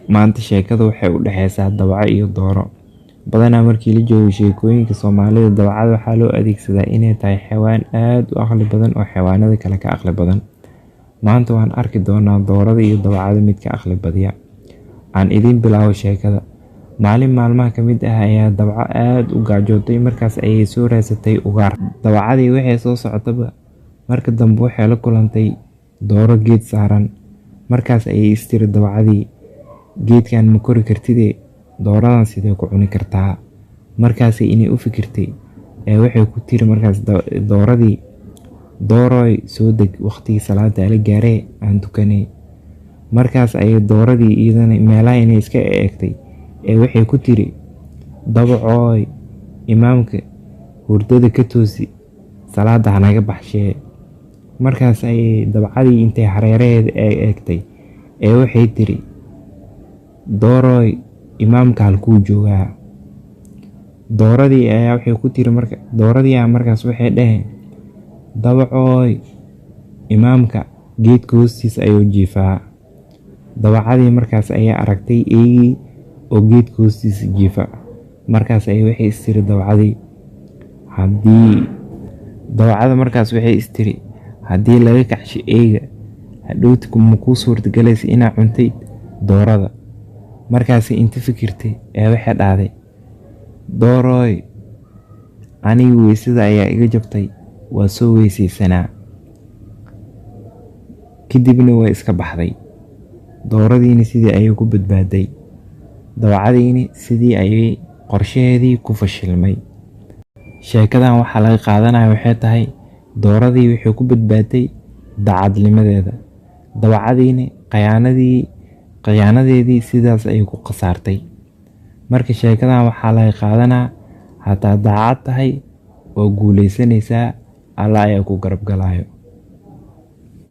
maanta sheekada waxay u dhaxaysaa dawaco iyo dooro. Badanaa markii la joogo sheekooyinka Soomaalida, dawacada waxaa loo adeegsadaa inay tahay xayawaan aad u aqli badan oo xayawaanada kale ka aqli badan. Maanta waan arki doonaa doorada iyo dawacada mid ka aqli badiya. Aan idin bilaabo sheekada. Maalin maalmaha ka mid ah ayaa dawaco aad u gaajootay, markaas ayay soo raasatay ugaar. Dawacadii waxay soo socotaba, marka dambe waxay la kulantay dooro geed saaran. Markaas ayay istiri dawacadii, geedkan ma kori kartide, dooradan sidee ku cuni kartaa? Markaas inay u fikirtay ee waxay ku tiri markaas dooradii, dooroy soo deg, waqtigii salaada la gaaray aan tukanay. Markaas ayay dooradii iyadana meelaha inay iska eegtay ee waxay ku tiri dawacoy, imaamka hurdada ka toosi, salaada hanaga baxshee. Markaas ayay dawacadii intay hareeraheeda eegtay ee waxay tiri dooroy, imaamka halkuu joogaa? Dooradii ayaa waxay ku tiri markaas waxay dhaheen dawacoy, imaamka geedka hoostiisa ayuu jiifaa. Dawacadii markaas ayaa aragtay eegii oo geedka hoostiisa jiifa. Markaas ayay waxay istiri haddii laga kacsho eega, hadhowti ma kuu suurtagelaysa inaa cuntay doorada. Markaas inta fikirtay ee waxay dhahday dooroy, aniga weysada ayaa iga jabtay, waa soo weysaysanaa. Kadibna way iska baxday. Dooradiina sidii ayay ku badbaaday. Dawacadiina sidii ayay qorshaheedii ku fashilmay. Sheekadan waxaa laga qaadanaya waxay tahay dooradii waxay ku badbaaday daacadnimadeeda. Dawacadiina khiyaanadeedii sidaas ayay ku khasaartay. Marka sheekadan waxaa laga qaadanaa hataa daacad tahay oo guuleysanaysaa, Allah ayaa ku garab galaayo.